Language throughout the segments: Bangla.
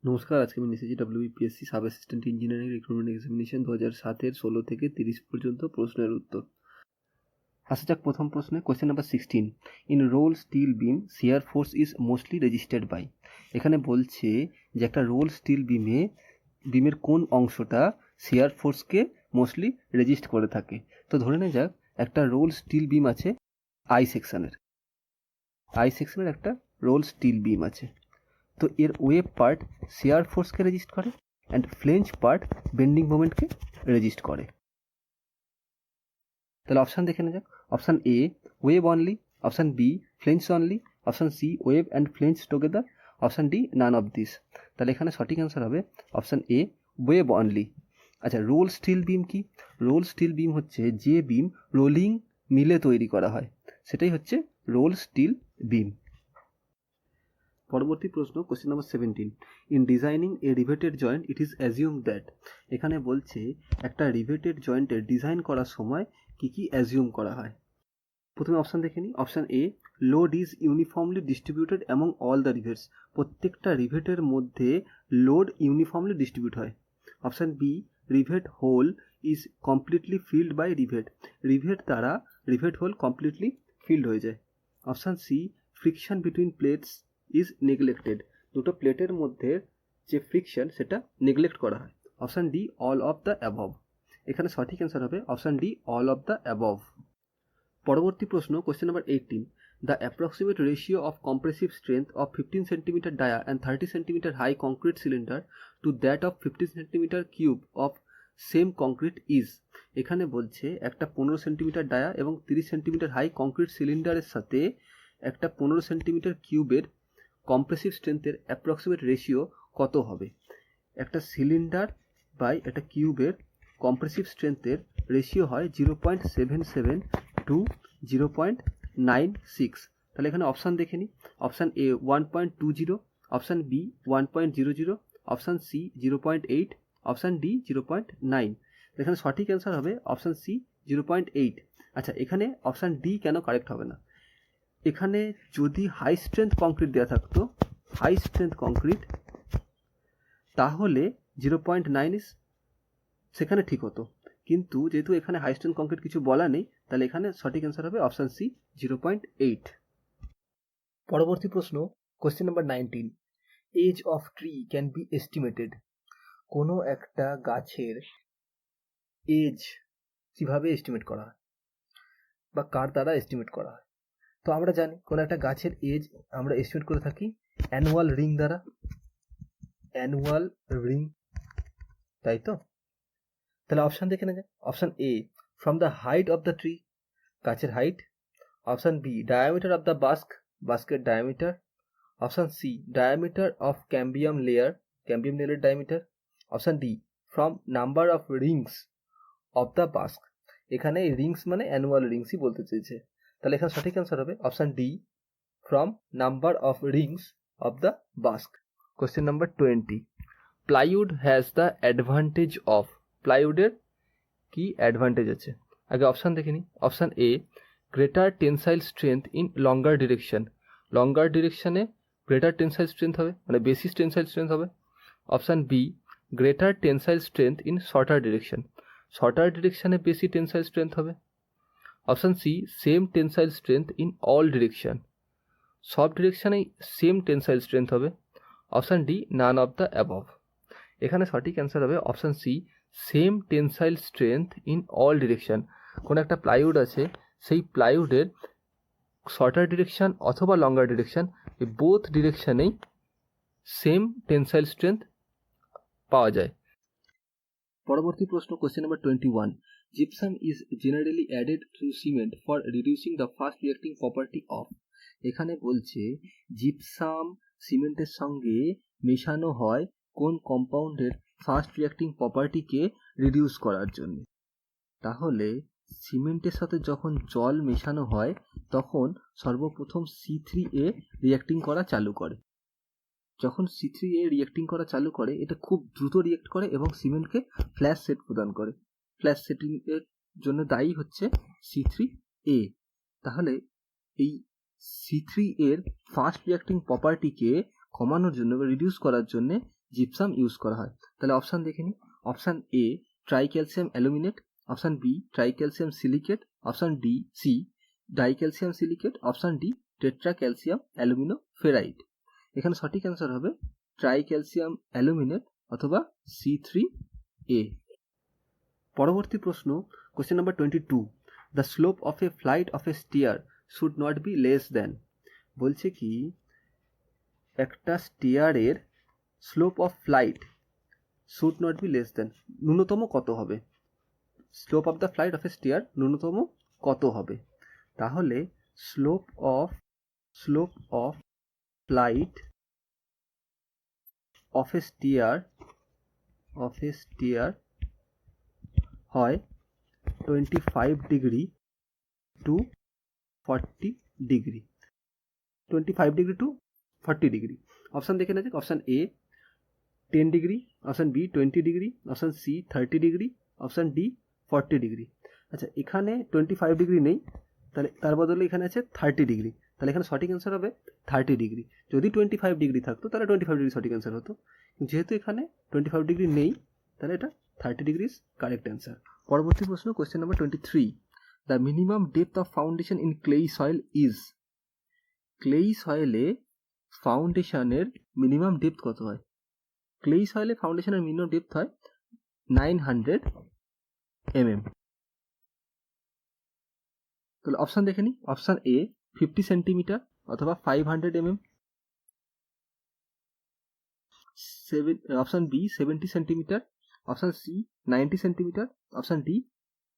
নমস্কার, আজকে আমি এসেছি WBPSC sub assistant engineering recruitment examination 2007-এর 16 থেকে 30 পর্যন্ত প্রশ্নের উত্তর। আসা যাক প্রথম প্রশ্নে, question number 16। In rolled steel beam shear force is mostly registered by. এখানে বলছে যে একটা রোল স্টিল বিমের কোন অংশটা শিয়ার ফোর্সকে মোস্টলি রেজিস্ট করে থাকে। তো ধরে নেওয়া যাক একটা রোল স্টিল বিম আছে আই সেকশনের একটা রোল স্টিল বিম আছে। তো এর ওয়েব পার্ট শিয়ার ফোর্সকে রেজিস্ট করে অ্যান্ড ফ্লেঞ্জ পার্ট বেন্ডিং মোমেন্টকে রেজিস্ট করে। তাহলে অপশান দেখে নেওয়া যাক। Option A web only, option B flange only, option C web and flange together, option D none of this. তাহলে এখানে সঠিক অ্যান্সার হবে অপশান এ ওয়েব অনলি। আচ্ছা, রোল স্টিল বিম কি? রোল স্টিল বিম হচ্ছে যে বিম রোলিং মিলে তৈরি করা হয়, সেটাই হচ্ছে রোল স্টিল বিম। পরবর্তী প্রশ্ন, question number 17। In designing A riveted joint it is assume that. এখানে বলছে একটা রিভেটেড জয়েন্টের ডিজাইন করার সময় কি কি অ্যাজিউম করা হয়। প্রথমে অপশান দেখে নিই। Option A load is uniformly distributed among all the rivets. প্রত্যেকটা রিভেটের মধ্যে লোড ইউনিফর্মলি ডিস্ট্রিবিউট হয়। Option B rivet hole is completely filled by rivet. Rivet দ্বারা রিভেট হোল কমপ্লিটলি ফিল্ড হয়ে যায়। Option C friction between plates is neglected. দুটো প্লেটের মধ্যে যে ফ্রিকশন সেটা নেগলেক্ট করা হয়। Option D all of the above. এখানে সঠিক অ্যান্সার হবে option D all of the above. পরবর্তী প্রশ্ন, question number 18। The approximate ratio of compressive strength of 15 centimetre dia and 30 centimetre high concrete cylinder to that of 15 centimetre cube of same concrete is. এখানে বলছে একটা 15 সেন্টিমিটার ডায়া এবং 30 সেন্টিমিটার হাই কংক্রিট সিলিন্ডারের সাথে একটা 15 সেন্টিমিটার কিউবের কম্প্রেসিভ স্ট্রেংথের অ্যাপ্রক্সিমেট রেশিও কত হবে। একটা সিলিন্ডার বাই একটা কিউবের কম্প্রেসিভ স্ট্রেংথের রেশিও হয় 0.77 টু 0.96। তাহলে এখানে অপশান দেখে নিই। Option A 1.20, option B 1.00, option C 0.8, option D 0.9। এখানে সঠিক অ্যান্সার হবে অপশান সি 0.8। আচ্ছা, এখানে অপশান ডি কেন কারেক্ট হবে না? এখানে যদি হাই স্ট্রেংথ কংক্রিট দেওয়া থাকতো, হাই স্ট্রেংথ কংক্রিট, তাহলে 0.9 সেখানে ঠিক হতো। কিন্তু যেহেতু এখানে হাই স্ট্রেংথ কংক্রিট কিছু বলা নেই, তাহলে এখানে সঠিক অ্যান্সার হবে অপশান সি 0.8। পরবর্তী প্রশ্ন, question number 19। Age of tree can be estimated. কোনো একটা গাছের এজ কিভাবে এস্টিমেট করা হয় বা কার দ্বারা এস্টিমেট করা হয়? তো আমরা জানি কোনো একটা গাছের এজ আমরা এস্টিমেট করে থাকি অ্যানুয়াল রিং দ্বারা। অ্যানুয়াল রিং, তাই তো? তাহলে অপশান দেখে না যায়। Option A from the height of the tree, গাছের height. Option B diameter of the বাস্কের diameter. Option C diameter of cambium লেয়ারের diameter. Option D from number of rings of the bark. এখানে রিংস মানে অ্যানুয়াল রিংসই বলতে চেয়েছে। তাহলে এখানে সঠিক অ্যান্সার হবে option D from number of rings of the bark. Question number 20। Plywood has the advantage of. প্লাইউডের কি অ্যাডভান্টেজ আছে? আগে অপশান দেখে নিই। Option A greater tensile strength in longer direction. Longer ডিরেকশনে গ্রেটার টেনসাইল স্ট্রেংথ হবে, মানে বেশি টেনসাইল স্ট্রেংথ হবে। Option B greater tensile strength in shorter direction. Shorter ডিরেকশনে বেশি টেনসাইল স্ট্রেংথ হবে। Option C same tensile strength in all direction. সব ডিরেকশনেই সেম টেনসাইল স্ট্রেংথ হবে। Option D none of the above. এখানে সঠিক অ্যান্সার হবে option C same tensile strength in all direction. কোনো একটা প্লাইউড আছে, সেই প্লাইউডের শর্টার ডিরেকশন অথবা লঙ্গার ডিরেকশন, এই বোথ ডিরেকশনেই সেম টেনসাইল স্ট্রেংথ পাওয়া যায়। পরবর্তী প্রশ্ন, question number 21। Gypsum is generally added through cement for reducing the fast reacting property of. এখানে বলছে জিপসাম সিমেন্টের সঙ্গে মেশানো হয় কোন কম্পাউন্ডের ফাস্ট রিঅ্যাক্টিং প্রপার্টিকে রিডিউস করার জন্য। তাহলে সিমেন্টের সাথে যখন জল মেশানো হয় তখন সর্বপ্রথম C3A রিঅ্যাক্টিং করা চালু করে। যখন C3A রিঅ্যাক্টিং করা চালু করে, এটা খুব দ্রুত রিঅ্যাক্ট করে এবং সিমেন্টকে ফ্ল্যাশ সেট প্রদান করে। ফ্ল্যাশ সেটিং এর জন্য দায়ী হচ্ছে C3A। তাহলে এই C3 এর ফাস্ট রিঅ্যাক্টিং প্রপার্টিকে কমানোর জন্য বা রিডিউস করার জন্য জিপসাম ইউজ করা হয়। তাহলে অপশান দেখে নিই। Option A tricalcium aluminate, option B tricalcium silicate, option D C dicalcium silicate, option D tetracalcium aluminoferrite. এখানে সঠিক অ্যান্সার হবে ট্রাইক্যালসিয়াম অ্যালুমিনেট অথবা C3A। পরবর্তী প্রশ্ন, question number 22, the slope of a flight of a stair should not be less than. বলছে কি একটা স্টিয়ারের slope of flight should not be less than, ন্যূনতম কত হবে? Slope of the flight of a stair ন্যূনতম কত হবে? তাহলে slope of flight of a stair হয় 25 degree to 40 degree, 25 degree to 40 degree. অপশান দেখে নেওয়া যাক। Option A 10 degree, option B 20 degree, option C 30 degree, option D 40 degree. আচ্ছা, এখানে 25 ডিগ্রি নেই, তাহলে তার বদলে এখানে আছে 30 ডিগ্রি। তাহলে এখানে সঠিক অ্যান্সার হবে 30 ডিগ্রি। যদি 25 ডিগ্রি থাকতো তাহলে 25 ডিগ্রি সঠিক অ্যান্সার হতো, যেহেতু এখানে 25 ডিগ্রি নেই তাহলে এটা 30 ডিগ্রি ইজ কারেক্ট অ্যান্সার। পরবর্তী প্রশ্ন, question number 23, the minimum depth of foundation in clay soil is. Clay সয়েলে ফাউন্ডেশনের মিনিমাম ডেপথ কত হয়? ক্লেই সয়েলে ফাউন্ডেশনের মিনিমাম ডেপথ হয় 900 mm। তাহলে অপশান দেখে নিই। অপশান এ 50 সেন্টিমিটার অথবা 500 mm, option B 70 centimetre, option C 90 centimetre, option D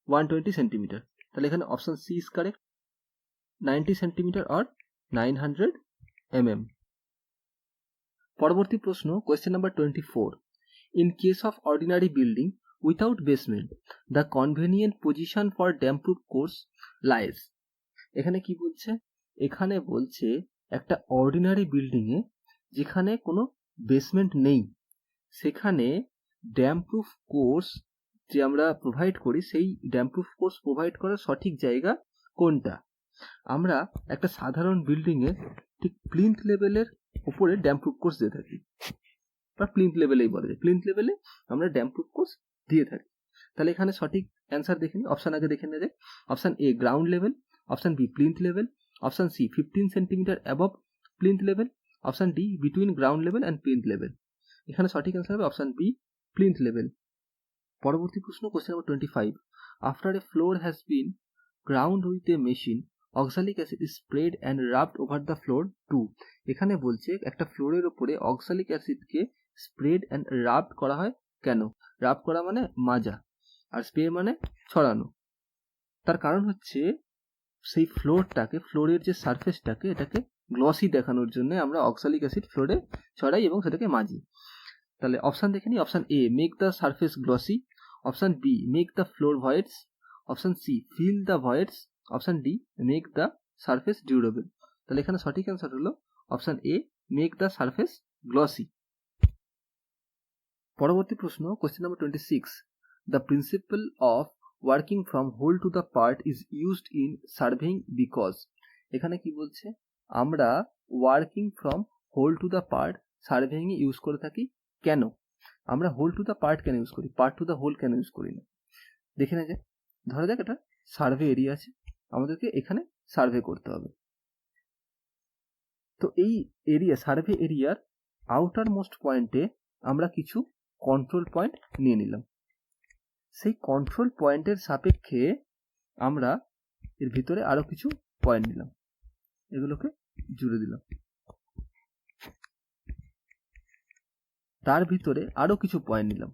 120 centimetre. তাহলে এখানে option C is correct, 90 centimetre or 900 mm। পরবর্তী প্রশ্ন, question number 24, in case of ordinary building without basement the convenient position for damp proof course lies. এখানে কি বলছে? এখানে বলছে একটা অর্ডিনারি বিল্ডিংয়ে যেখানে কোনো বেসমেন্ট নেই সেখানে ড্যাম প্রুফ কোর্স যে আমরা প্রোভাইড করি সেই ড্যাম প্রুফ কোর্স প্রোভাইড করার সঠিক জায়গা কোনটা? আমরা একটা সাধারণ বিল্ডিংয়ে ঠিক প্লিন্থ লেভেলের উপরে ড্যাম প্রুফ কোর্স দিয়ে থাকি, বা প্লিন্থ লেভেলেই বলা যায়, প্লিন্থ লেভেলে আমরা ড্যাম প্রুফ কোর্স দিয়ে থাকি। তাহলে এখানে সঠিক অ্যান্সার দেখে নিই। অপশান আগে দেখে নেওয়া যায়। Option A ground level, option B plinth level, option C 15 centimetre above plinth level, option D between ground level and plinth level. এখানে সঠিক অ্যান্সার হবে অপশান বি প্লিন্থ লেভেল। পরবর্তী প্রশ্ন, question number 25, after a floor has been ground with a machine oxalic acid is spread and rubbed over the floor to. এখানে বলছে একটা ফ্লোরের ওপরে অক্সালিক অ্যাসিডকে স্প্রেড অ্যান্ড রাবড করা হয় কেন? রাব করা মানে মাজা, আর স্প্রে মানে ছড়ানো। তার কারণ হচ্ছে সেই ফ্লোরের যে সারফেসটাকে এটাকে গ্লসি দেখানোর জন্য আমরা অক্সালিক অ্যাসিড ফ্লোরে ছড়াই এবং সেটাকে মাজি। তাহলে অপশান দেখে নিই। Option A make the surface glossy, option B make the floor voids, option C fill the voids, option D make the surface durable. তাহলে এখানে সঠিক অ্যান্সার হলো option A make the surface glossy. পরবর্তী প্রশ্ন, question number 26, the principle of working from whole to the part is used in surveying because. এখানে কি বলছে? আমরা working from whole to the part surveying এ ইউজ করে থাকি কেন? আমরা হোল টু দ্য পার্ট কেন ইউজ করি, পার্ট টু দ্য হোল কেন ইউজ করি না? দেখে না, যে ধরা যাক একটা সার্ভে এরিয়া আছে, আমাদেরকে এখানে সার্ভে করতে হবে। তো এই এরিয়া, সার্ভে এরিয়ার আউটার মোস্ট পয়েন্টে আমরা কিছু কন্ট্রোল পয়েন্ট নিয়ে নিলাম। সেই কন্ট্রোল পয়েন্টের সাপেক্ষে আমরা এর ভিতরে আরো কিছু পয়েন্ট নিলাম, এগুলোকে জুড়ে দিলাম। তার ভিতরে আরো কিছু পয়েন্ট নিলাম।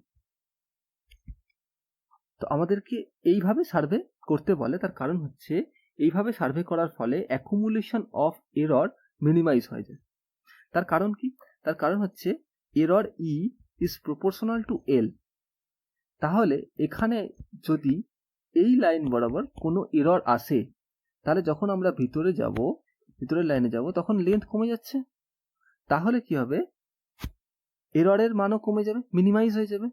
তো আমাদেরকে এইভাবে সার্ভে করতে বলে, তার কারণ হচ্ছে এইভাবে সার্ভে করার ফলে অ্যাকুমুলেশন অফ এরর মিনিমাইজ হয়ে যায়। তার কারণ কি? তার কারণ হচ্ছে error E is proportional to L. তাহলে এখানে যদি এই লাইন বরাবর কোনো এরর আসে, তাহলে যখন আমরা ভিতরের লাইনে যাব তখন লেন্থ কমে যাচ্ছে। তাহলে কি হবে? এররের মানও কমে যাবে, মিনিমাইজ হয়ে যাবে।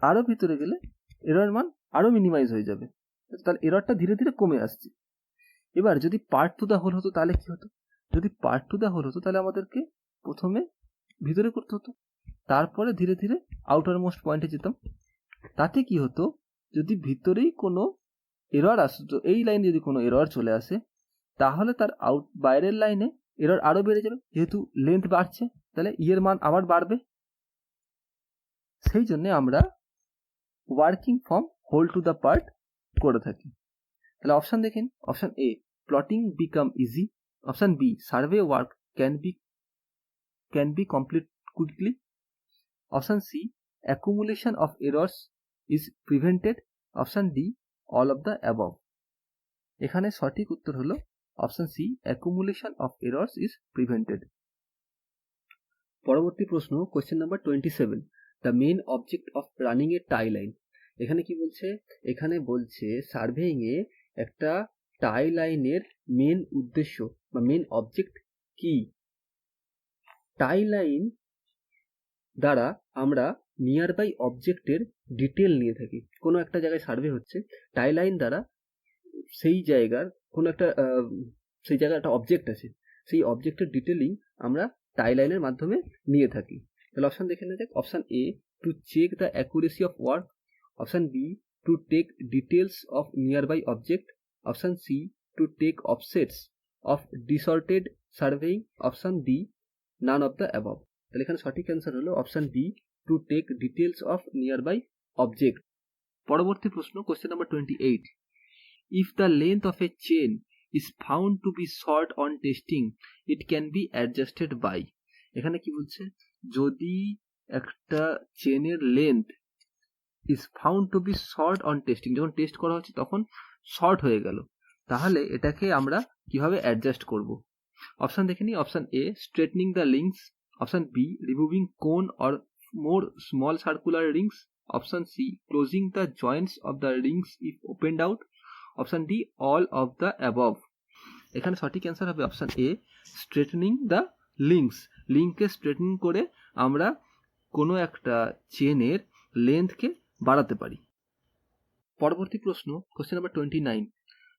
আরো ভিতরে গেলে এররের মান আরো মিনিমাইজ হয়ে যাবে, তাহলে এররটা ধীরে ধীরে কমে আসছে। এবার যদি পার্ট টু দ্য হোল হতো তাহলে কি হতো? যদি পার্ট টু দ্য হোল হতো তাহলে আমাদেরকে প্রথমে ভিতরে করতে হতো, তারপরে ধীরে ধীরে আউটার মোস্ট পয়েন্টে যেতাম। তাতে কি হতো, যদি ভিতরেই কোনো এরর আসতো, এই লাইনে যদি কোনো এরর চলে আসে, তাহলে তার বাইরের লাইনে এরর আরো বেড়ে যাবে। যেহেতু লেন্থ বাড়ছে তাহলে এর মান আবার বাড়বে। সেই জন্য আমরা working from whole to the part করে থাকি। তাহলে অপশন দেখেন, option A plotting become easy, option B survey work can be complete quickly, option C accumulation of errors is prevented, option D all of the above। এখানে সঠিক উত্তর হলো option C accumulation of errors is prevented। পরবর্তী প্রশ্ন question number 27, the main object of running a tie line। এখানে কি বলছে, এখানে বলছে সার্ভেইং এ একটা টাই লাইনের মেন উদ্দেশ্য বা মেন অবজেক্ট কি। টাই লাইন দ্বারা আমরা নিয়ার বাই অবজেক্টের ডিটেল নিয়ে থাকি। কোনো একটা জায়গায় সার্ভে হচ্ছে, টাই লাইন দ্বারা সেই জায়গার কোনো একটা সেই জায়গায় একটা অবজেক্ট আছে, সেই অবজেক্টের ডিটেলিং আমরা টাই লাইনের মাধ্যমে নিয়ে থাকি। তাহলে অপশন দেখে নেওয়া যাক। Option A to check the accuracy of work, option B to take details of near by object, option C to take offsets of distorted surveying, option D none of the above. তাহলে এখানে সঠিক অ্যান্সার হলো option B to take details of near by object. পরবর্তী প্রশ্ন question number 28, if the length of a chain is found to be short on testing it can be adjusted by। এখানে কি বলছে, যদি একটা চেনের length is found to be short on testing, যখন টেস্ট করা হচ্ছে তখন শর্ট হয়ে গেল, তাহলে এটাকে আমরা কিভাবে অ্যাডজাস্ট করব। অপশন দেখে নিই। Option A straightening the links, option B removing কোন or more small circular rings, option C closing the joints of the rings if opened out, option D all of the above. এখানে সঠিক অ্যান্সার হবে option A straightening the links. লিঙ্ককে স্ট্রেটনিং করে আমরা কোনো একটা চেনের লেন্থকে বাড়াতে পারি। পরবর্তী প্রশ্ন question number 29,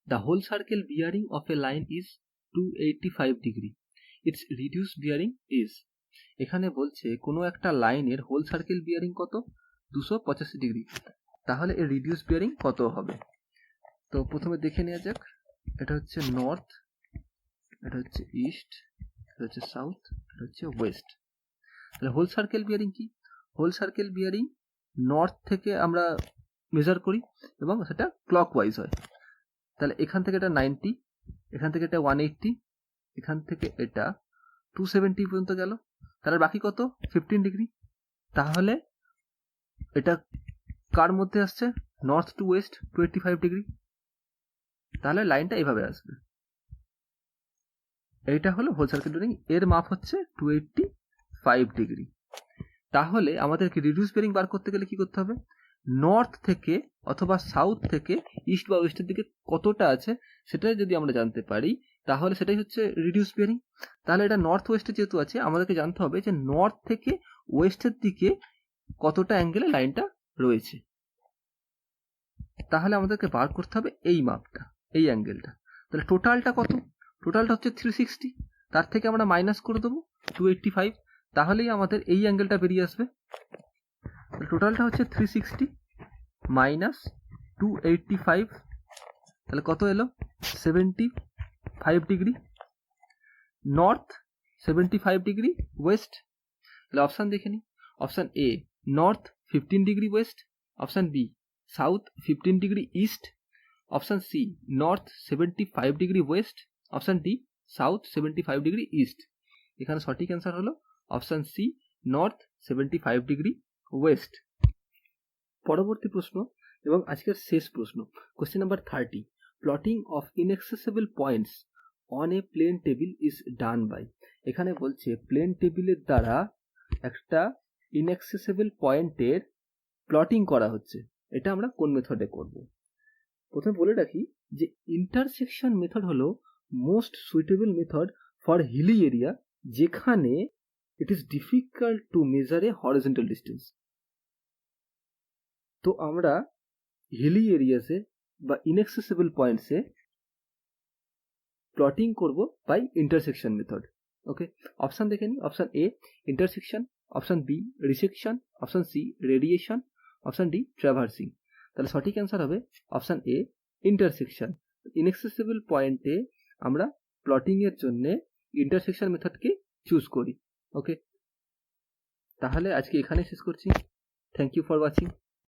the whole circle bearing of a line is 285 degree, its reduce bearing is. এখানে বলছে কোনো একটা লাইনের হোল সার্কেল বিয়ারিং কত, 285 ডিগ্রি, তাহলে এর রিডিউস বিয়ারিং কত হবে। তো প্রথমে দেখে নেওয়া যাক, এটা হচ্ছে নর্থ, এটা হচ্ছে ইস্ট, এটা হচ্ছে সাউথ, এটা হচ্ছে ওয়েস্ট। তাহলে হোল সার্কেল বিয়ারিং কি, হোল সার্কেল বিয়ারিং নর্থ থেকে আমরা মেজার করি এবং সেটা ক্লকওয়াইজ হয়। তাহলে এখান থেকে এটা 90, এখান থেকে এটা 180, এখান থেকে এটা 270 পর্যন্ত গেল, তাহলে বাকি কত 15 ডিগ্রি। তাহলে এটা কার মধ্যে আসছে, নর্থ টু ওয়েস্ট 285 ডিগ্রি। তাহলে লাইনটা এইভাবে আসবে, এইটা হলো হোল সার্কেল বিয়ারিং, এর মাপ হচ্ছে 285 ডিগ্রি। তাহলে আমাদেরকে রিডিউস বিয়ারিং বার করতে গেলে কি করতে হবে, নর্থ থেকে অথবা সাউথ থেকে ইস্ট বা ওয়েস্টের দিকে কতটা আছে সেটা যদি আমরা জানতে পারি তাহলে সেটাই হচ্ছে রিডিউস বিয়ারিং। তাহলে এটা নর্থ ওয়েস্টে যেহেতু আছে আমাদেরকে জানতে হবে যে নর্থ থেকে ওয়েস্টের দিকে কতটা অ্যাঙ্গেলে লাইনটা রয়েছে। তাহলে আমাদেরকে বার করতে হবে এই মাপটা, এই অ্যাঙ্গেলটা। তাহলে টোটালটা কত, টোটালটা হচ্ছে 360, তার থেকে আমরা মাইনাস করে দেবো 285, তাহলেই আমাদের এই অ্যাঙ্গেলটা বেরিয়ে আসবে। টোটালটা হচ্ছে 360 মাইনাস 285, তাহলে কত এলো 75 ডিগ্রি। North 75 degree west. তাহলে অপশান দেখে নিই। Option A north 15 degree west, option B south 15 degree east, option C north 75 degree west, option D south 75 degree east. এখানে সঠিক অ্যান্সার হলো option C north 75 degree west. পরবর্তী প্রশ্ন এবং আজকের শেষ প্রশ্ন question number 30, plotting of inaccessible points on a plane table is done by. এখানে বলছে প্লেন টেবিলের দ্বারা একটা ইনএক্সেসিবল পয়েন্টের প্লটিং করা হচ্ছে, এটা আমরা কোন মেথডে করব। প্রথমে বলে রাখি যে ইন্টারসেকশন মেথড হলো most suitable method for hilly area যেখানে it is difficult to measure a horizontal distance. তো আমরা হিলি এরিয়াসে বা ইনএক্সেসিবল পয়েন্টসে প্লটিং করব by intersection method. Okay, option দেখে নিই। Option A intersection, option B resection, option C radiation, option D traversing. তাহলে সঠিক অ্যান্সার হবে অপশান এ ইন্টারসেকশন। ইনএক্সেসিবল পয়েন্টে আমরা প্লটিংয়ের জন্যে ইন্টারসেকশন মেথডকে চুজ করি। ওকে, তাহলে আজকে এখানে শেষ করছি। Thank you for watching.